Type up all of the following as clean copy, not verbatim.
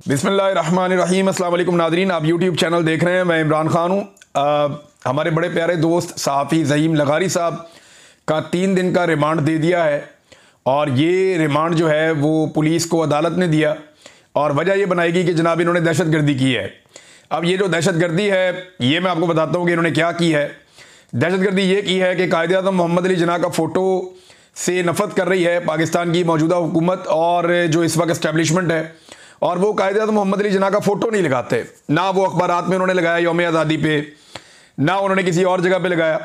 बिस्मिल्लाहिर्रहमानिर्रहीम। अस्सलाम वालेकुम नादरीन, आप यूट्यूब चैनल देख रहे हैं। मैं इमरान खान हूँ। हमारे बड़े प्यारे दोस्त सहाफ़ी ज़हीम लगारी साहब का 3 दिन का रिमांड दे दिया है और ये रिमांड जो है वो पुलिस को अदालत ने दिया और वजह ये बनाएगी कि जनाब इन्होंने दहशतगर्दी की है। अब ये जो दहशतगर्दी है ये मैं आपको बताता हूँ कि इन्होंने क्या की है। दहशतगर्दी ये की है कि कायदे आज़म मोहम्मद अली जिन्ना का फ़ोटो से नफ़रत कर रही है पाकिस्तान की मौजूदा हुकूमत और जो इस वक्त इस्टेब्लिशमेंट है, और वो कायदे आज़म मोहम्मद अली जिन्ना का फ़ोटो नहीं लगाते। ना वो अखबारात में उन्होंने लगाया यौम आज़ादी पे, ना उन्होंने किसी और जगह पे लगाया।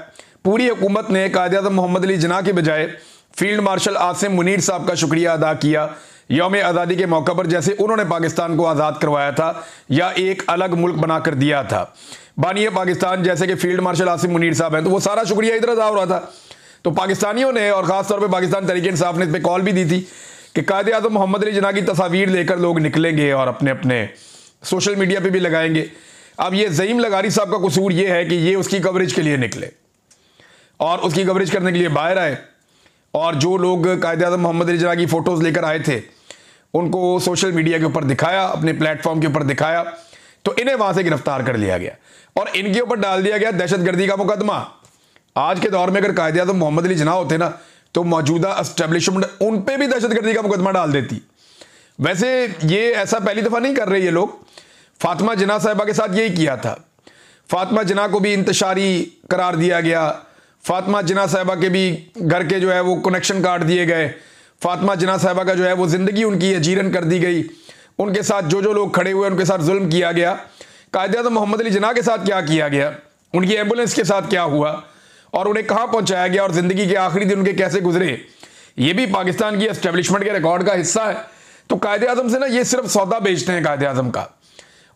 पूरी हुकूमत ने कायदे आज़म मोहम्मद अली जिन्ना के बजाय फील्ड मार्शल आसिम मुनीर साहब का शुक्रिया अदा किया यौम आज़ादी के मौका पर, जैसे उन्होंने पाकिस्तान को आज़ाद करवाया था या एक अलग मुल्क बनाकर दिया था। बानिए पाकिस्तान जैसे कि फील्ड मार्शल आसिम मुनीर साहब हैं, तो वो सारा शुक्रिया इधर अदा हो रहा था। तो पाकिस्तानियों ने और ख़ासतौर पर पाकिस्तान तहरीक इंसाफ ने इस पर कॉल भी दी थी कि कायदे आज़म मोहम्मद अली जिन्ना की तस्वीर लेकर लोग निकलेंगे और अपने अपने सोशल मीडिया पे भी लगाएंगे। अब ये ज़हीम लगारी साहब का कसूर ये है कि ये उसकी कवरेज के लिए निकले और उसकी कवरेज करने के लिए बाहर आए, और जो लोग कायदे आज़म मोहम्मद अली जिन्ना की फ़ोटोज़ लेकर आए थे उनको सोशल मीडिया के ऊपर दिखाया, अपने प्लेटफॉर्म के ऊपर दिखाया, तो इन्हें वहाँ से गिरफ्तार कर लिया गया और इनके ऊपर डाल दिया गया दहशतगर्दी का मुकदमा। आज के दौर में अगर कायदे आज़म मोहम्मद अली जिन्ना होते ना तो मौजूदा एस्टेब्लिशमेंट उन पे भी दहशतगर्दी का मुकदमा डाल देती। वैसे ये ऐसा पहली दफ़ा नहीं कर रहे ये लोग। फातिमा जिन्ना साहिबा के साथ यही किया था। फातिमा जिन्ना को भी इंतशारी करार दिया गया। फातिमा जिन्ना साहिबा के भी घर के जो है वो कनेक्शन काट दिए गए। फातिमा जिन्ना साहिबा का जो है वो ज़िंदगी उनकी अजीरन कर दी गई। उनके साथ जो जो लोग खड़े हुए उनके साथ जुल्म किया गया। कायदे आज़म मोहम्मद अली जिन्ना के साथ क्या किया गया, उनकी एम्बुलेंस के साथ क्या हुआ और उन्हें कहाँ पहुँचाया गया और ज़िंदगी के आखिरी दिन उनके कैसे गुजरे, ये भी पाकिस्तान की एस्टेब्लिशमेंट के रिकॉर्ड का हिस्सा है। तो कायदे आज़म से ना ये सिर्फ सौदा बेचते हैं कायदे आज़म का,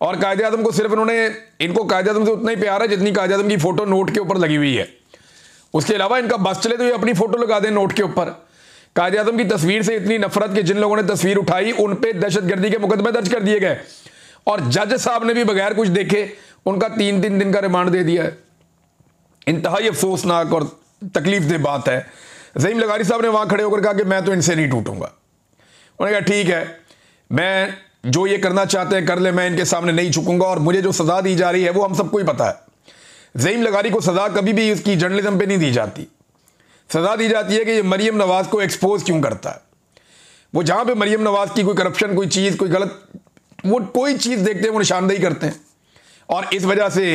और कायदे आज़म को सिर्फ इनको कायदे आज़म से उतना ही प्यार है जितनी कायदे आज़म की फ़ोटो नोट के ऊपर लगी हुई है। उसके अलावा इनका बस चले तो ये अपनी फ़ोटो लगा दें नोट के ऊपर। कायदे आज़म की तस्वीर से इतनी नफरत कि जिन लोगों ने तस्वीर उठाई उन पर दहशतगर्दी के मुकदमे दर्ज कर दिए गए, और जज साहब ने भी बगैर कुछ देखे उनका 3-3 दिन का रिमांड दे दिया है। इंतहाई अफसोसनाक और तकलीफ दे बात है। ज़हीम लगारी साहब ने वहाँ खड़े होकर कहा कि मैं तो इनसे नहीं टूटूंगा। उन्होंने कहा ठीक है, मैं जो ये करना चाहते हैं कर ले, मैं इनके सामने नहीं झुकूंगा, और मुझे जो सज़ा दी जा रही है वो हम सबको ही पता है। ज़हीम लगारी को सज़ा कभी भी उसकी जर्नलिज्म पे नहीं दी जाती। सज़ा दी जाती है कि ये मरीम नवाज़ को एक्सपोज क्यों करता है। वो जहाँ पे मरीम नवाज़ की कोई करप्शन, कोई चीज़, कोई गलत, वो कोई चीज़ देखते हैं वो निशानदेही करते हैं और इस वजह से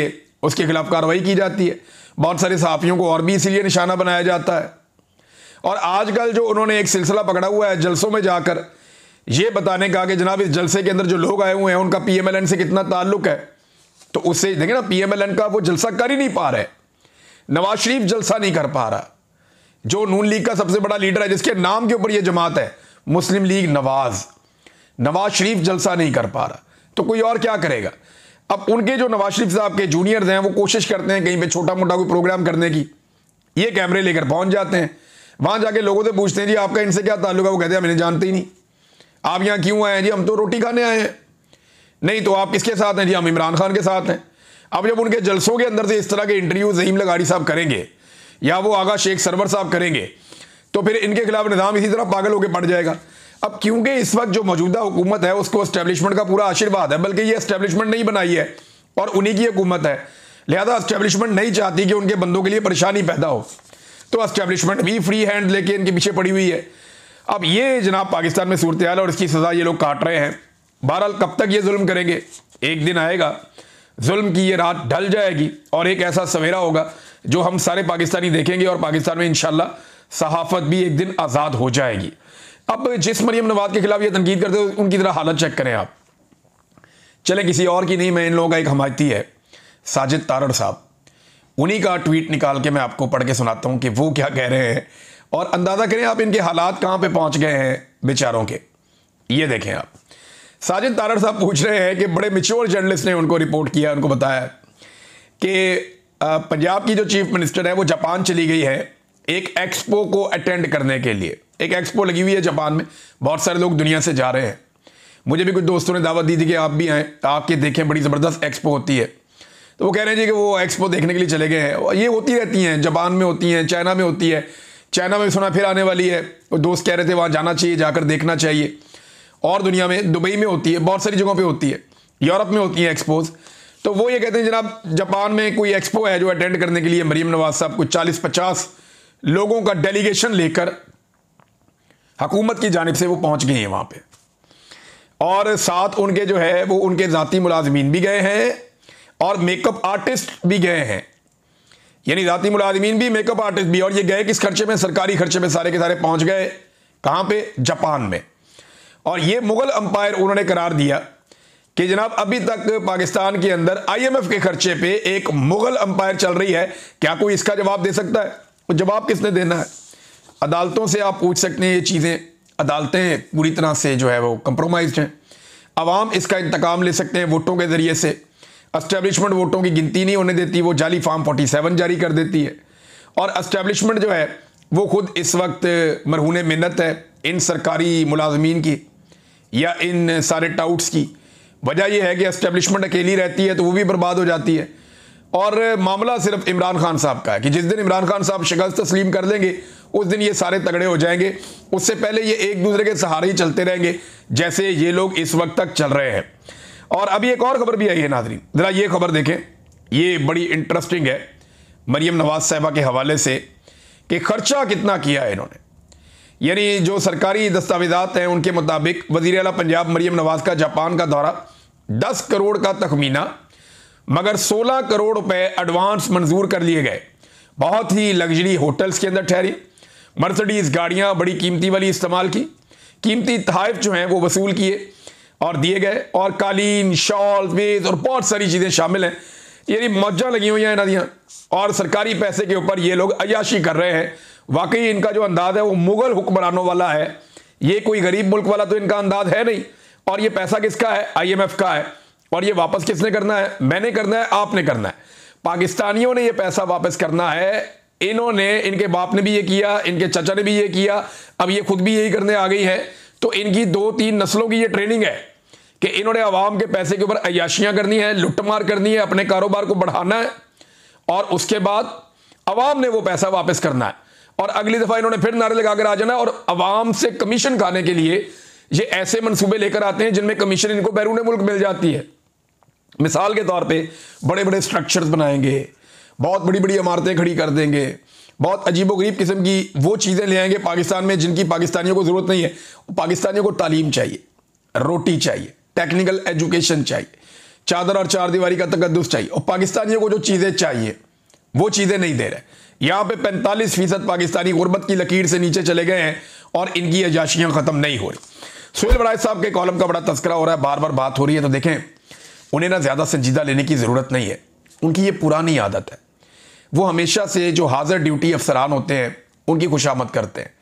उसके खिलाफ कार्रवाई की जाती है। बहुत सारे सहाफ़ियों को और भी इसीलिए निशाना बनाया जाता है। और आजकल जो उन्होंने एक सिलसिला पकड़ा हुआ है जलसों में जाकर ये बताने का कि जनाब इस जलसे के अंदर जो लोग आए हुए हैं उनका PMLN से कितना ताल्लुक है, तो उससे देखें ना PMLN का वो जलसा कर ही नहीं पा रहे। नवाज शरीफ जलसा नहीं कर पा रहा, जो नून लीग का सबसे बड़ा लीडर है जिसके नाम के ऊपर ये जमात है मुस्लिम लीग नवाज शरीफ जलसा नहीं कर पा रहा, तो कोई और क्या करेगा। अब उनके जो नवाज शरीफ साहब के जूनियर्स हैं वो कोशिश करते हैं कहीं पे छोटा मोटा कोई प्रोग्राम करने की, ये कैमरे लेकर पहुंच जाते हैं, वहां जाके लोगों से पूछते हैं जी आपका इनसे क्या ताल्लुक है, वो कहते हैं मैंने जानते ही नहीं। आप यहाँ क्यों आए हैं जी, हम तो रोटी खाने आए हैं। नहीं तो आप किसके साथ हैं जी, हम इमरान खान के साथ हैं। अब जब उनके जलसों के अंदर से इस तरह के इंटरव्यू ज़हीम लगारी साहब करेंगे या वो आगा शेख सरवर साहब करेंगे तो फिर इनके खिलाफ निज़ाम इसी तरह पागल होकर पड़ जाएगा। अब क्योंकि इस वक्त जो मौजूदा हुकूमत है उसको एस्टेब्लिशमेंट का पूरा आशीर्वाद है, बल्कि ये एस्टेब्लिशमेंट नहीं बनाई है और उन्हीं की हुकूमत है, लिहाजा एस्टेब्लिशमेंट नहीं चाहती कि उनके बंदों के लिए परेशानी पैदा हो, तो एस्टेब्लिशमेंट भी फ्री हैंड लेके इनके पीछे पड़ी हुई है। अब ये जनाब पाकिस्तान में सूरत हाल है और इसकी सज़ा ये लोग काट रहे हैं। बहरहाल कब तक ये जुल्म करेंगे, एक दिन आएगा जुल्म की ये रात ढल जाएगी और एक ऐसा सवेरा होगा जो हम सारे पाकिस्तानी देखेंगे और पाकिस्तान में इंशाल्लाह सहाफ़त भी एक दिन आज़ाद हो जाएगी। अब जिस मरीम नवाज़ के खिलाफ ये तनकीद करते हो उनकी तरह हालत चेक करें आप। चले किसी और की नहीं, मैं इन लोगों का एक हमायती है साजिद तारड़ साहब, उन्हीं का ट्वीट निकाल के मैं आपको पढ़ के सुनाता हूँ कि वो क्या कह रहे हैं और अंदाज़ा करें आप इनके हालात कहाँ पे पहुँच गए हैं बेचारों के। ये देखें आप, साजिद तारड़ साहब पूछ रहे हैं कि बड़े मैच्योर जर्नलिस्ट ने उनको रिपोर्ट किया, उनको बताया कि पंजाब की जो चीफ मिनिस्टर है वो जापान चली गई है एक एक्सपो को अटेंड करने के लिए। एक एक्सपो लगी हुई है जापान में, बहुत सारे लोग दुनिया से जा रहे हैं। मुझे भी कुछ दोस्तों ने दावत दी थी कि आप भी आएँ, आके देखें, बड़ी ज़बरदस्त एक्सपो होती है। तो वो कह रहे हैं जी कि वो एक्सपो देखने के लिए चले गए हैं। ये होती रहती हैं, जापान में होती हैं, चाइना में होती है, चाइना में सुना फिर आने वाली है। वो दोस्त कह रहे थे वहाँ जाना चाहिए, जाकर देखना चाहिए। और दुनिया में, दुबई में होती है, बहुत सारी जगहों पे होती है, यूरोप में होती है एक्सपोज। तो वो ये कहते हैं जनाब जापान में कोई एक्सपो है जो अटेंड करने के लिए मरीम नवाज साहब कुछ 40-50 लोगों का डेलीगेशन लेकर हुकूमत की जानिब से वो पहुंच गए हैं वहां पे, और साथ उनके जो है वो उनके ज़ाती मुलाजमीन भी गए हैं और मेकअप आर्टिस्ट भी गए हैं, यानी ज़ाती मुलाजमीन भी, मेकअप आर्टिस्ट भी। और ये गए किस खर्चे में? सरकारी खर्चे में सारे के सारे पहुंच गए। कहां पे? जापान में। और ये मुगल अंपायर उन्होंने करार दिया कि जनाब अभी तक पाकिस्तान के अंदर IMF के खर्चे पे एक मुगल अंपायर चल रही है, क्या कोई इसका जवाब दे सकता है? तो जवाब किसने देना है? अदालतों से आप पूछ सकते हैं ये चीज़ें, अदालतें पूरी तरह से जो है वो कंप्रोमाइज्ड हैं। अवाम इसका इंतकाम ले सकते हैं वोटों के ज़रिए से। एस्टेब्लिशमेंट वोटों की गिनती नहीं होने देती, वो जाली फॉर्म 47 जारी कर देती है। और एस्टेब्लिशमेंट जो है वो खुद इस वक्त मरहून मिन्नत है इन सरकारी मुलाजमीन की या इन सारे टाउट्स की। वजह यह है कि एस्टेब्लिशमेंट अकेली रहती है तो वो भी बर्बाद हो जाती है। और मामला सिर्फ इमरान खान साहब का है कि जिस दिन इमरान खान साहब शिकस्त तस्लीम कर लेंगे उस दिन ये सारे तगड़े हो जाएंगे। उससे पहले ये एक दूसरे के सहारे ही चलते रहेंगे जैसे ये लोग इस वक्त तक चल रहे हैं। और अभी एक और खबर भी आई है नाज़रीन, जरा ये खबर देखें, ये बड़ी इंटरेस्टिंग है मरीम नवाज साहिबा के हवाले से कि खर्चा कितना किया है इन्होंने। यानी जो सरकारी दस्तावेजात हैं उनके मुताबिक वज़ीर आला पंजाब मरीम नवाज का जापान का दौरा 10 करोड़ का तखमीना, मगर 16 करोड़ रुपए एडवांस मंजूर कर लिए गए। बहुत ही लग्जरी होटल्स के अंदर ठहरी, मर्सिडीज गाड़ियां बड़ी कीमती वाली इस्तेमाल की, कीमती तोहफे जो हैं वो वसूल किए और दिए गए, और कालीन, शॉल, मेज और बहुत सारी चीज़ें शामिल हैं। यानी मौजा लगी हुई हैं इन्हों दियां, और सरकारी पैसे के ऊपर ये लोग अयाशी कर रहे हैं। वाकई इनका जो अंदाज है वो मुगल हुक्मरानों वाला है, ये कोई गरीब मुल्क वाला तो इनका अंदाज है नहीं। और ये पैसा किसका है? IMF का है। और ये वापस किसने करना है? मैंने करना है, आपने करना है। पाकिस्तानियों ने ये पैसा वापस करना है। इन्होंने, इनके बाप ने भी ये किया, इनके चाचा ने भी ये किया, अब ये खुद भी यही करने आ गई है। तो इनकी 2-3 नस्लों की ये ट्रेनिंग है कि इन्होंने अवाम के पैसे के ऊपर अयाशियां करनी है, लुटमार करनी है, अपने कारोबार को बढ़ाना है, और उसके बाद अवाम ने वो पैसा वापस करना है। और अगली दफा इन्होंने फिर नारे लगाकर आ जाना है और अवाम से कमीशन खाने के लिए ये ऐसे मंसूबे लेकर आते हैं जिनमें कमीशन इनको बैरून मुल्क मिल जाती है। मिसाल के तौर पे बड़े बड़े स्ट्रक्चर्स बनाएंगे, बहुत बड़ी बड़ी इमारतें खड़ी कर देंगे, बहुत अजीबोगरीब किस्म की वो चीज़ें ले आएंगे पाकिस्तान में जिनकी पाकिस्तानियों को ज़रूरत नहीं है। पाकिस्तानियों को तालीम चाहिए, रोटी चाहिए, टेक्निकल एजुकेशन चाहिए, चादर और चार दीवारी का तकद्दुस चाहिए, और पाकिस्तानियों को जो चीज़ें चाहिए वो चीज़ें नहीं दे रहे। यहाँ पे 45% पाकिस्तानी गुर्बत की लकीर से नीचे चले गए हैं और इनकी अयाशियाँ ख़त्म नहीं हो रही। सुहेल बड़ाइच साहब के कॉलम का बड़ा तस्करा हो रहा है, बार बार बात हो रही है, तो देखें उन्हें ना ज़्यादा संजीदा लेने की ज़रूरत नहीं है। उनकी ये पुरानी आदत है, वो हमेशा से जो हाजिर ड्यूटी अफसरान होते हैं उनकी खुशामद करते हैं,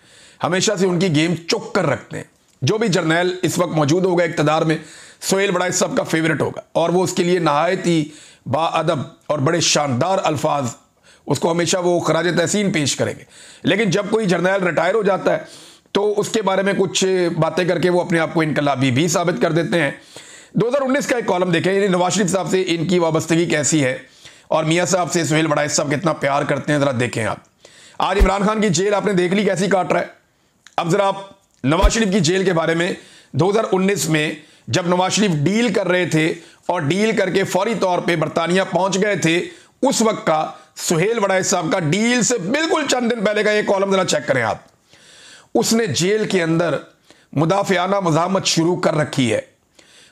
हमेशा से उनकी गेम चुक कर रखते हैं। जो भी जर्नैल इस वक्त मौजूद होगा इक़्तिदार में, सुहेल बड़ाइच साहब का फेवरेट होगा, और वो उसके लिए नहायत ही बाअदब और बड़े शानदार अल्फाज उसको हमेशा वो खराज तहसीन पेश करेंगे। लेकिन जब कोई जर्नैल रिटायर हो जाता है तो उसके बारे में कुछ बातें करके वो अपने आप को इनकलाबी भी साबित कर देते हैं। 2019 का एक कॉलम देखें, यानी नवाज शरीफ साहब से इनकी वाबस्तगी कैसी है और मियाँ साहब से सुहेल बड़ाइच साहब कितना प्यार करते हैं, ज़रा देखें आप। आज इमरान खान की जेल आपने देख ली कैसी काट रहा है। अब ज़रा आप नवाज शरीफ की जेल के बारे में 2019 में जब नवाज शरीफ डील कर रहे थे और डील करके फौरी तौर पर बरतानिया पहुंच गए थे, उस वक्त का सुहेल बड़ाइच साहब का डील से बिल्कुल चंद दिन पहले का ये कॉलम ज़रा चेक करें आप। उसने जेल के अंदर मुदाफियाना मज़ामत शुरू कर रखी है।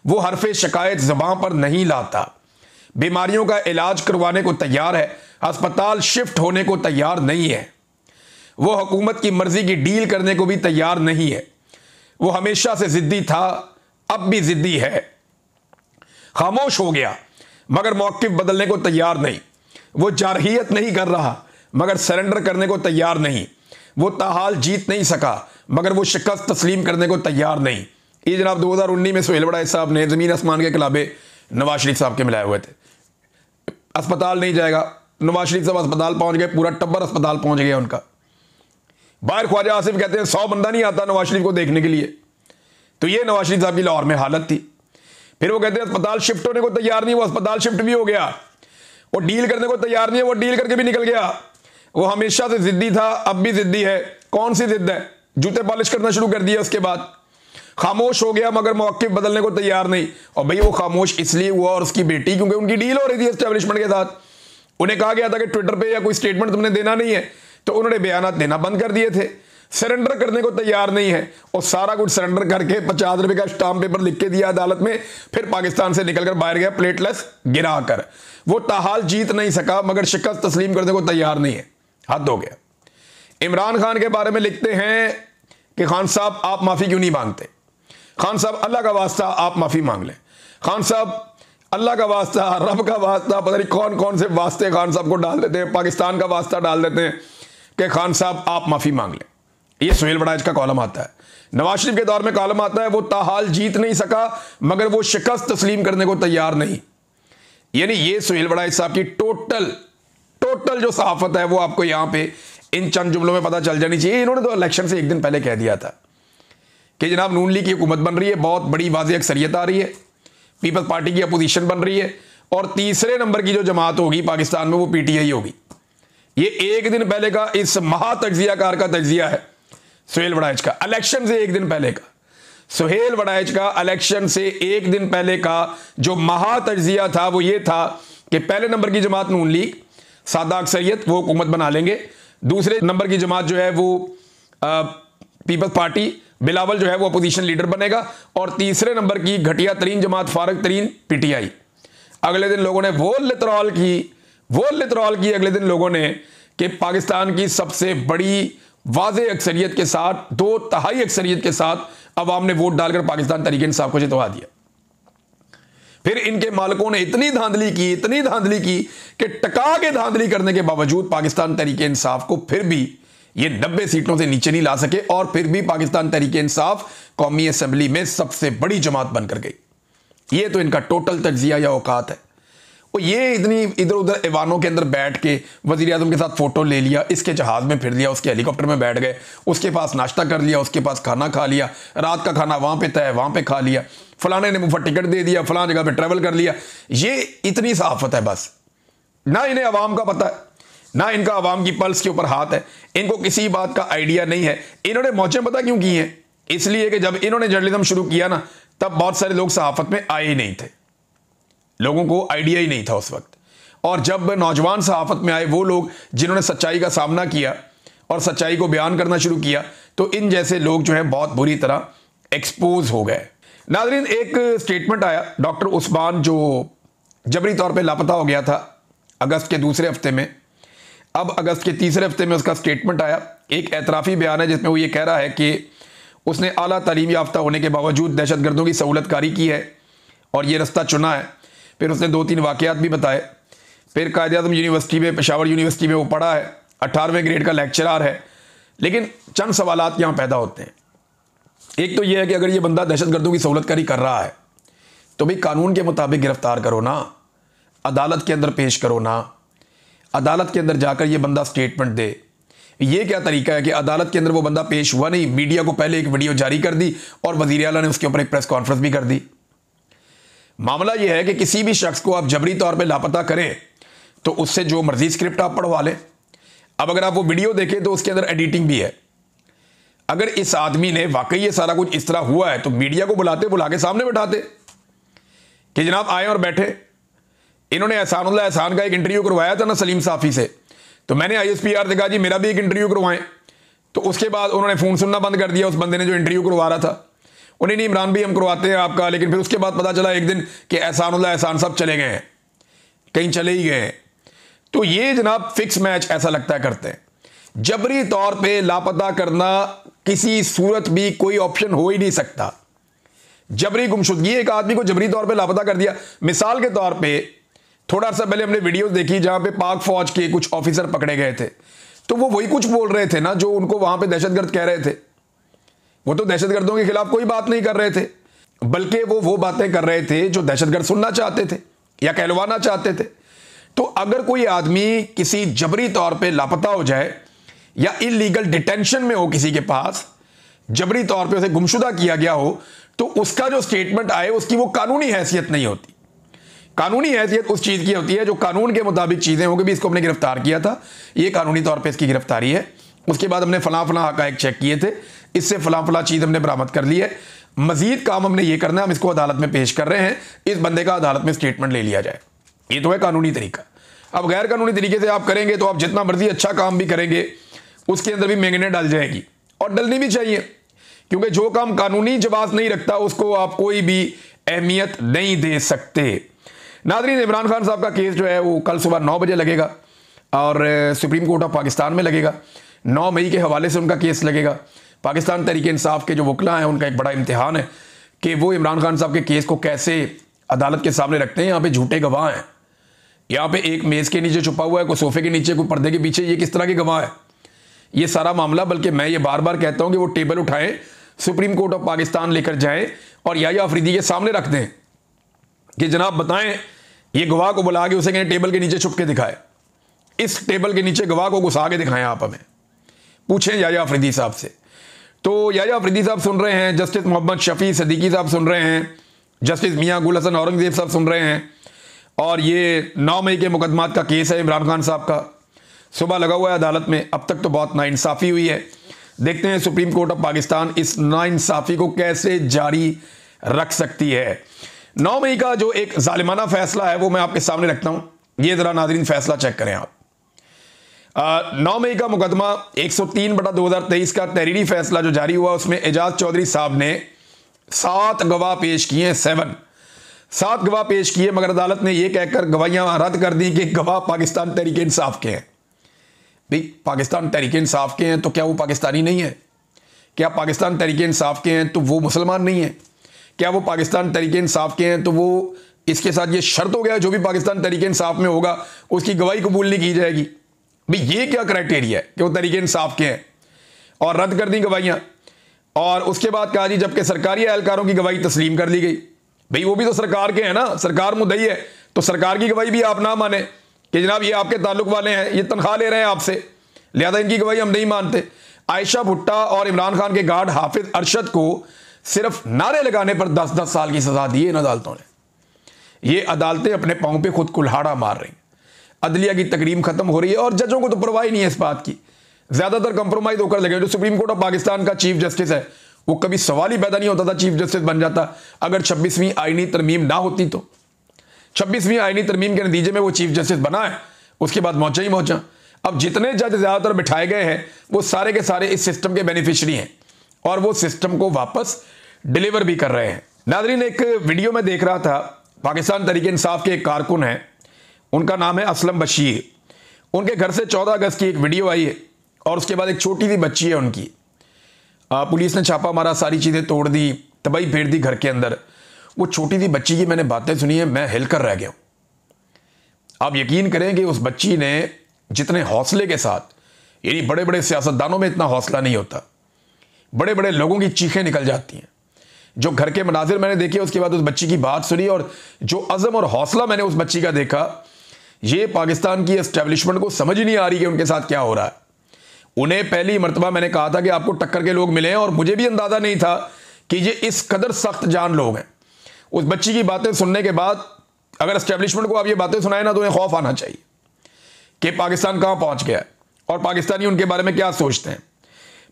वो हरफ शिकायत ज़बान पर नहीं लाता, बीमारियों का इलाज करवाने को तैयार है, अस्पताल शिफ्ट होने को तैयार नहीं है, वो हुकूमत की मर्जी की डील करने को भी तैयार नहीं है। वो हमेशा से ज़िद्दी था, अब भी ज़िद्दी है। खामोश हो गया मगर मौक़िफ़ बदलने को तैयार नहीं। वो जारहियत नहीं कर रहा मगर सरेंडर करने को तैयार नहीं। वो ताहाल जीत नहीं सका मगर वो शिकस्त तस्लीम करने को तैयार नहीं। ये जनाब 2019 में सुहेल बड़ाइच साहब ने ज़मीन आसमान के खिलाफे नवाज शरीफ साहब के मिलाए हुए थे। अस्पताल नहीं जाएगा, नवाज शरीफ साहब अस्पताल पहुंच गए, पूरा टब्बर अस्पताल पहुंच गया उनका। बाहर ख्वाजा आसिफ कहते हैं 100 बंदा नहीं आता नवाज शरीफ को देखने के लिए। तो ये नवाज शरीफ साहब की लाहौर में हालत थी। फिर वो कहते हैं अस्पताल शिफ्ट होने को तैयार नहीं, वो अस्पताल शिफ्ट भी हो गया। वो डील करने को तैयार नहीं है, वो डील करके भी निकल गया। वो हमेशा से जिद्दी था, अब भी जिद्दी है। कौन सी जिद है? जूते पॉलिश करना शुरू कर दिया उसके बाद। खामोश हो गया मगर मौक़िफ़ बदलने को तैयार नहीं। और भाई वो खामोश इसलिए हुआ और उसकी बेटी, क्योंकि उनकी डील हो रही थी एस्टेब्लिशमेंट के साथ। उन्हें कहा गया था कि ट्विटर पे या कोई स्टेटमेंट तुमने देना नहीं है, तो उन्होंने बयान देना बंद कर दिए थे। सरेंडर करने को तैयार नहीं है और सारा कुछ सरेंडर करके 50 रुपए का स्टाम्प पेपर लिख के दिया अदालत में, फिर पाकिस्तान से निकलकर बाहर गया प्लेटलेस गिरा कर। वो ताहाल जीत नहीं सका मगर शिकस्त तस्लीम करने को तैयार नहीं है। हद हो गया। इमरान खान के बारे में लिखते हैं कि खान साहब आप माफी क्यों नहीं मांगते? खान साहब अल्लाह का वास्ता आप माफी मांग लें। खान साहब अल्लाह का वास्ता, रब का वास्ता, पता नहीं कौन कौन से वास्ते खान साहब को डाल देते हैं, पाकिस्तान का वास्ता डाल देते हैं कि खान साहब आप माफी मांग लें। ये सुहेल बड़ाइच का कॉलम आता है। नवाज शरीफ के दौर में कॉलम आता है वो ताहाल जीत नहीं सका मगर वो शिकस्त तस्लीम करने को तैयार नहीं। यानी ये सुहेल बड़ाइच साहब की टोटल जो सहाफत है वो आपको यहां पे इन चंद जुमलों में पता चल जानी चाहिए। इन्होंने तो इलेक्शन से एक दिन पहले कह दिया था कि जनाब नून लीग की हुकूमत बन रही है, बहुत बड़ी वाज़ेह अक्सरियत आ रही है, पीपल्स पार्टी की अपोजिशन बन रही है और तीसरे नंबर की जो जमात होगी पाकिस्तान में वो पीटीआई होगी। ये एक दिन पहले का इस महातज्जियाकार का तज्जिया है सुहेल बड़ाइच का, इलेक्शन से एक दिन पहले का। सुहेल बड़ाइच का इलेक्शन से एक दिन पहले का जो महातज्जिया था वो ये था कि पहले नंबर की जमात नून लीग, सादा अक्सरियत, वो हुकूमत बना लेंगे। दूसरे नंबर की जमात जो है वो पीपल्स पार्टी, बिलावल जो है वो अपोजिशन लीडर बनेगा। और तीसरे नंबर की घटिया तरीन जमात, फारग तरीन, पीटीआई। अगले दिन लोगों ने वो लितरॉल की अगले दिन लोगों ने कि पाकिस्तान की सबसे बड़ी वाज़ेह अक्सरियत के साथ, 2/3 अक्सरियत के साथ अवाम ने वोट डालकर पाकिस्तान तहरीक इंसाफ को जितवा दिया। फिर इनके मालिकों ने इतनी धांधली की कि टका के धांधली करने के बावजूद पाकिस्तान तहरीक इंसाफ को फिर भी ये 90 सीटों से नीचे नहीं ला सके और फिर भी पाकिस्तान तहरीक इंसाफ कौमी असेंबली में सबसे बड़ी जमात बनकर गई। ये तो इनका टोटल तज्जिया या औकात है। और ये इतनी इधर उधर ऐवानों के अंदर बैठ के वज़ीर आज़म के साथ फोटो ले लिया, इसके जहाज़ में फिर लिया, उसके हेलीकॉप्टर में बैठ गए, उसके पास नाश्ता कर लिया, उसके पास खाना खा लिया, रात का खाना वहाँ पे तय वहाँ पे खा लिया, फलाने ने मुफ्त टिकट दे दिया, फलां जगह पे ट्रैवल कर लिया। ये इतनी सहाफत है बस। ना इन्हें अवाम का पता है, ना इनका अवाम की पल्स के ऊपर हाथ है, इनको किसी बात का आइडिया नहीं है। इन्होंने मौजें पता क्यों की हैं? इसलिए कि जब इन्होंने जर्नलिज्म शुरू किया ना तब बहुत सारे लोग सहाफत में आए ही नहीं थे, लोगों को आइडिया ही नहीं था उस वक्त। और जब नौजवान सहाफत में आए वो लोग जिन्होंने सच्चाई का सामना किया और सच्चाई को बयान करना शुरू किया, तो इन जैसे लोग जो है बहुत बुरी तरह एक्सपोज हो गए। नाज़रीन, एक स्टेटमेंट आया डॉक्टर उस्मान जो जबरी तौर पे लापता हो गया था अगस्त के दूसरे हफ्ते में। अब अगस्त के तीसरे हफ्ते में उसका स्टेटमेंट आया, एक एतराफ़ी बयान है जिसमें वो ये कह रहा है कि उसने आला तालीम याफ्ता होने के बावजूद दहशतगर्दों की सहूलतकारी की है और ये रास्ता चुना है। फिर उसने 2-3 वाक़यात भी बताए। फिर कायद-ए-आज़म यूनिवर्सिटी में, पेशावर यूनिवर्सिटी में वो पढ़ा है, 18वें ग्रेड का लेक्चरर है। लेकिन चंद सवालात यहाँ पैदा होते हैं। एक तो ये है कि अगर ये बंदा दहशतगर्दों की सहूलतकारी कर रहा है तो भाई कानून के मुताबिक गिरफ्तार करो ना, अदालत के अंदर पेश करो ना, अदालत के अंदर जाकर ये बंदा स्टेटमेंट दे। ये क्या तरीका है कि अदालत के अंदर वो बंदा पेश हुआ नहीं, मीडिया को पहले एक वीडियो जारी कर दी और वज़ीर आला ने उसके ऊपर एक प्रेस कॉन्फ्रेंस भी कर दी। मामला यह है कि किसी भी शख्स को आप जबरी तौर पे लापता करें तो उससे जो मर्जी स्क्रिप्ट आप पढ़वा लें। अब अगर आप वो वीडियो देखें तो उसके अंदर एडिटिंग भी है। अगर इस आदमी ने वाकई ये सारा कुछ इस तरह हुआ है तो मीडिया को बुला के सामने बैठाते कि जनाब आए और बैठे। इन्होंने एहसान का एक इंटरव्यू करवाया था ना सलीम साफ़ी से, तो मैंने ISPR से कहा जी मेरा भी एक इंटरव्यू करवाएं, तो उसके बाद उन्होंने फ़ोन सुनना बंद कर दिया उस बंदे ने जो इंटरव्यू करवा रहा था। उन्हें नहीं इमरान भी हम करवाते हैं आपका, लेकिन फिर उसके बाद पता चला एक दिन कि एहसान साहब चले गए हैं, कहीं चले ही गए हैं। तो ये जनाब फिक्स मैच ऐसा लगता है करते हैं। जबरी तौर पे लापता करना किसी सूरत भी कोई ऑप्शन हो ही नहीं सकता। जबरी गुमशुदगी, एक आदमी को जबरी तौर पे लापता कर दिया। मिसाल के तौर पे थोड़ा सा पहले हमने वीडियोस देखी जहां पे पाक फौज के कुछ ऑफिसर पकड़े गए थे, तो वो वही कुछ बोल रहे थे ना जो उनको वहां पे दहशतगर्द कह रहे थे। वो तो दहशतगर्दों के खिलाफ कोई बात नहीं कर रहे थे, बल्कि वो बातें कर रहे थे जो दहशतगर्द सुनना चाहते थे या कहलवाना चाहते थे। तो अगर कोई आदमी किसी जबरी तौर पे लापता हो जाए या इलीगल डिटेंशन में हो, किसी के पास जबरी तौर पे उसे गुमशुदा किया गया हो, तो उसका जो स्टेटमेंट आए उसकी वो कानूनी हैसियत नहीं होती। कानूनी हैसियत उस चीज़ की होती है जो कानून के मुताबिक चीज़ें होंगी। भी इसको हमने गिरफ्तार किया था, ये कानूनी तौर पे इसकी गिरफ्तारी है। उसके बाद हमने फलां हकायक चेक किए थे, इससे फलां चीज़ हमने बरामद कर ली है। मजीद काम हमने ये करना है, हम इसको अदालत में पेश कर रहे हैं, इस बंदे का अदालत में स्टेटमेंट ले लिया जाए। ये तो है कानूनी तरीका। अब गैर कानूनी तरीके से आप करेंगे तो आप जितना मर्जी अच्छा काम भी करेंगे उसके अंदर भी महंगने डाल जाएगी, और डलनी भी चाहिए, क्योंकि जो काम कानूनी जवाब नहीं रखता उसको आप कोई भी अहमियत नहीं दे सकते। नाज़रीन, इमरान खान साहब का केस जो है वो कल सुबह 9 बजे लगेगा और सुप्रीम कोर्ट ऑफ पाकिस्तान में लगेगा। 9 मई के हवाले से उनका केस लगेगा। पाकिस्तान तहरीक इंसाफ के जो वकला हैं उनका एक बड़ा इम्तिहान है कि वो इमरान खान साहब के केस को कैसे अदालत के सामने रखते हैं। यहाँ पे झूठे गवाह हैं, यहाँ पे एक मेज़ के नीचे छुपा हुआ है, कोई सोफे के नीचे, कोई पर्दे के पीछे, ये किस तरह के गवाह है ये सारा मामला। बल्कि मैं ये बार बार कहता हूँ कि वो टेबल उठाएं, सुप्रीम कोर्ट ऑफ पाकिस्तान लेकर जाएं और याहिया अफरीदी के सामने रख दें कि जनाब बताएं, ये गवाह को बुला के उसे कहें टेबल के नीचे छुप के दिखाए, इस टेबल के नीचे गवाह को घुसा के दिखाएं, आप हमें पूछें याहिया अफरीदी साहब से। तो याहिया अफरीदी साहब सुन रहे हैं, जस्टिस मोहम्मद शफी सदीकी साहब सुन रहे हैं, जस्टिस मियां गुल हसन औरंगजेब साहब सुन रहे हैं, और ये 9 मई के मुकदमात का केस है इमरान खान साहब का, सुबह लगा हुआ है अदालत में। अब तक तो बहुत नाइंसाफ़ी हुई है, देखते हैं सुप्रीम कोर्ट ऑफ पाकिस्तान इस नाइंसाफ़ी को कैसे जारी रख सकती है। 9 मई का जो एक जालिमाना फैसला है वो मैं आपके सामने रखता हूँ, ये ज़रा नाज़रीन फैसला चेक करें आप। 9 मई का मुकदमा 103/2023 का तहरीरी फैसला जो जारी हुआ, उसमें एजाज चौधरी साहब ने 7 गवाह पेश किए हैं, 7 गवाह पेश किए, मगर अदालत ने यह कहकर गवाहियां रद्द कर दी कि गवाह पाकिस्तान तहरीक इंसाफ के हैं। भाई पाकिस्तान तहरीक इंसाफ के हैं तो क्या वो पाकिस्तानी नहीं है? क्या पाकिस्तान तहरीक इंसाफ के हैं तो वो मुसलमान नहीं है? क्या वो पाकिस्तान तहरीक इंसाफ के हैं तो वो, इसके साथ ये शर्त हो गया जो भी पाकिस्तान तहरीक इंसाफ में होगा उसकी गवाही कबूल नहीं की जाएगी? भाई ये क्या क्राइटेरिया है कि वो तहरीक इंसाफ के हैं? और रद्द कर दी गवाहियां, और उसके बाद कहा जी जबकि सरकारी एहलकारों की गवाही तस्लीम कर ली गई। भाई वो भी तो सरकार के हैं ना, सरकार मुद्दई है, तो सरकार की गवाही भी आप ना माने कि जनाब ये आपके ताल्लुक वाले हैं, ये तनख्वाह ले रहे हैं आपसे, लिहाजा इनकी गवाही हम नहीं मानते। आयशा भुट्टा और इमरान खान के गार्ड हाफिज अरशद को सिर्फ नारे लगाने पर 10-10 साल की सजा दी है इन अदालतों ने। ये अदालतें अपने पांव पे खुद कुल्हाड़ा मार रही, अदलिया की तकरीम खत्म हो रही है, और जजों को तो परवाह ही नहीं है इस बात की, ज्यादातर कंप्रोमाइज होकर लगे। जो सुप्रीम कोर्ट ऑफ पाकिस्तान का चीफ जस्टिस है वो कभी सवाल ही पैदा नहीं होता था चीफ जस्टिस बन जाता अगर 26वीं आईनी तरमीम ना होती। तो 26वीं आईनी तरमीम के नतीजे में वो चीफ जस्टिस बना है, उसके बाद मौजा ही मौजा। अब जितने जज ज्यादातर बिठाए गए हैं वो सारे के सारे इस सिस्टम के बेनिफिशियरी हैं और वो सिस्टम को वापस डिलीवर भी कर रहे हैं। नाज़रीन, एक वीडियो में देख रहा था, पाकिस्तान तहरीक इंसाफ के एक कारकुन हैं, उनका नाम है असलम बशीर। उनके घर से 14 अगस्त की एक वीडियो आई है और उसके बाद एक छोटी सी बच्ची है उनकी, पुलिस ने छापा मारा, सारी चीज़ें तोड़ दी, तबाही फेर दी घर के अंदर। वो छोटी सी बच्ची की मैंने बातें सुनी है, मैं हिल कर रह गया हूँ। आप यकीन करें कि उस बच्ची ने जितने हौसले के साथ, यानी बड़े बड़े सियासतदानों में इतना हौसला नहीं होता, बड़े बड़े लोगों की चीखें निकल जाती हैं, जो घर के मनाजिर मैंने देखे, उसके बाद उस बच्ची की बात सुनी और जो अज़म और हौसला मैंने उस बच्ची का देखा, ये पाकिस्तान की एस्टेब्लिशमेंट को समझ ही नहीं आ रही कि उनके साथ क्या हो रहा है। उन्हें पहली मरतबा मैंने कहा था कि आपको टक्कर के लोग मिले हैं, और मुझे भी अंदाज़ा नहीं था कि ये इस कदर सख्त जान लोग हैं। उस बच्ची की बातें सुनने के बाद अगर एस्टेब्लिशमेंट को आप ये बातें सुनाए ना तो उन्हें खौफ आना चाहिए कि पाकिस्तान कहाँ पहुँच गया है और पाकिस्तानी उनके बारे में क्या सोचते हैं।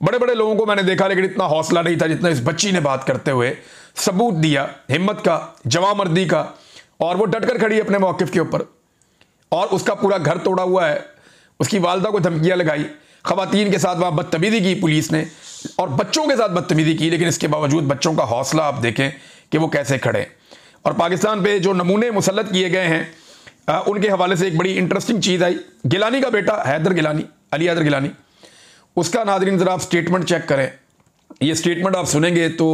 बड़े बड़े लोगों को मैंने देखा, लेकिन इतना हौसला नहीं था जितना इस बच्ची ने बात करते हुए सबूत दिया, हिम्मत का, जवामर्दी का, और वो डटकर खड़ी अपने मौक़िफ़ के ऊपर। और उसका पूरा घर तोड़ा हुआ है, उसकी वालदा को धमकियाँ लगाई, ख़वातीन के साथ वहाँ बदतमीज़ी की पुलिस ने और बच्चों के साथ बदतमीज़ी की, लेकिन इसके बावजूद बच्चों का हौसला आप देखें कि वो कैसे खड़े। और पाकिस्तान पे जो नमूने मुसल्लत किए गए हैं उनके हवाले से एक बड़ी इंटरेस्टिंग चीज़ आई। गिलानी का बेटा हैदर गिलानी, अली हैदर गिलानी, उसका नाज़रीन ज़रा आप स्टेटमेंट चेक करें। ये स्टेटमेंट आप सुनेंगे तो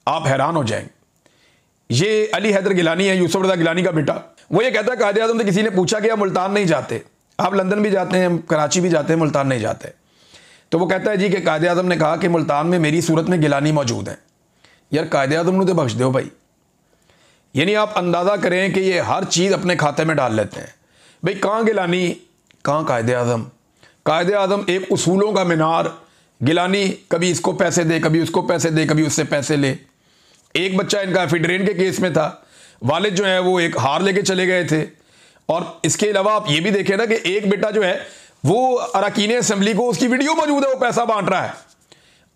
आप हैरान हो जाएंगे। ये अली हैदर गिलानी है, यूसुफ रज़ा गिलानी का बेटा। वो ये कहता है कायदे आज़म से किसी ने पूछा कि आप मुल्तान नहीं जाते, आप लंदन भी जाते हैं, कराची भी जाते हैं, मुल्तान नहीं जाते। तो वो कहता है जी कि कायदे आज़म ने कहा कि मुल्तान में मेरी सूरत में गिलानी मौजूद है। यार कायदे आज़म ने तो बख्श दो भाई, यानी आप अंदाज़ा करें कि ये हर चीज़ अपने खाते में डाल लेते हैं। भाई कहाँ गिलानी, कहाँ कायदे आज़म। कायदे आज़म एक उसूलों का मीनार, गिलानी कभी इसको पैसे दे, कभी उसको पैसे दे, कभी उससे पैसे ले। एक बच्चा इनका फिडरेन के केस में था, वालिद जो है वो एक हार लेके चले गए थे। और इसके अलावा आप ये भी देखें ना कि एक बेटा जो है वो अरकान असेंबली को, उसकी वीडियो मौजूद है, वो पैसा बांट रहा है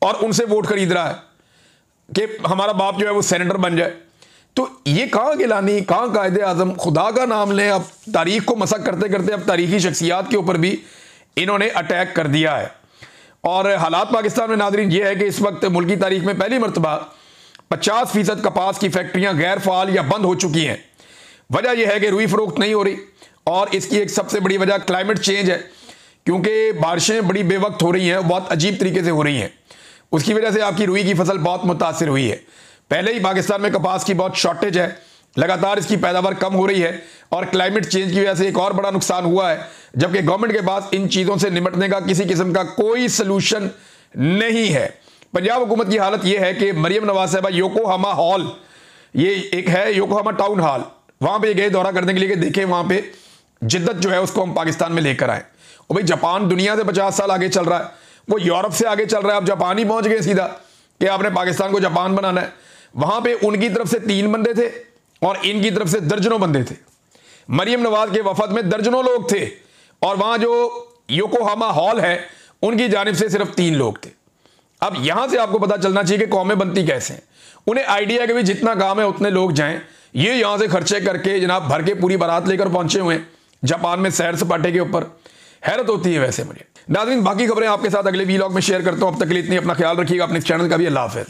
और उनसे वोट खरीद रहा है। कि हमारा बाप जो है वो सेनेटर बन जाए। तो ये कहाँ गिलानी, कहाँ कायदे आज़म, खुदा का नाम लें। अब तारीख को मसक करते करते अब तारीखी शख्सियात के ऊपर भी इन्होंने अटैक कर दिया है। और हालात पाकिस्तान में नाज़रीन ये है कि इस वक्त मुल्क की तारीख में पहली मरतबा 50% कपास की फैक्ट्रियाँ गैर फाल या बंद हो चुकी हैं। वजह यह है कि रुई फरोख्त नहीं हो रही, और इसकी एक सबसे बड़ी वजह क्लाइमेट चेंज है, क्योंकि बारिशें बड़ी बेवक्त हो रही हैं, बहुत अजीब तरीके से हो रही हैं। उसकी वजह से आपकी रुई की फसल बहुत मुतासिर हुई है। पहले ही पाकिस्तान में कपास की बहुत शॉर्टेज है, लगातार इसकी पैदावार कम हो रही है, और क्लाइमेट चेंज की वजह से एक और बड़ा नुकसान हुआ है, जबकि गवर्नमेंट के पास इन चीज़ों से निपटने का किसी किस्म का कोई सलूशन नहीं है। पंजाब हुकूमत की हालत यह है कि मरियम नवाज साहबा योकोहामा हॉल, ये एक है योकोहामा टाउन हॉल, वहाँ पे गए दौरा करने के लिए कि देखें वहाँ पे जिद्दत जो है उसको हम पाकिस्तान में लेकर आए। और भाई जापान दुनिया से 50 साल आगे चल रहा है, वो यूरोप से आगे चल रहा है, अब जापान ही पहुँच गए सीधा कि आपने पाकिस्तान को जापान बनाना है। वहाँ पे उनकी तरफ से 3 बंदे थे और इनकी तरफ से दर्जनों बंदे थे। मरियम नवाज के वफद में दर्जनों लोग थे, और वहाँ जो योकोहामा हॉल है उनकी जानिब से सिर्फ 3 लोग थे। अब यहाँ से आपको पता चलना चाहिए कि कौमें बनती कैसे हैं। उन्हें आइडिया है कि भाई जितना काम है उतने लोग जाएं। ये यहाँ से खर्चे करके जनाब भर के पूरी बारात लेकर पहुंचे हुए हैं जापान में सैर सपाटे के ऊपर। हैरत होती है वैसे मुझे। नाज़रीन बाकी खबरें आपके साथ अगले वीलॉग में शेयर करता हूँ। अब तक के लिए इतनी, अपना ख्याल रखिएगा, अपने चैनल का भी। अल्लाह हाफ़िज़।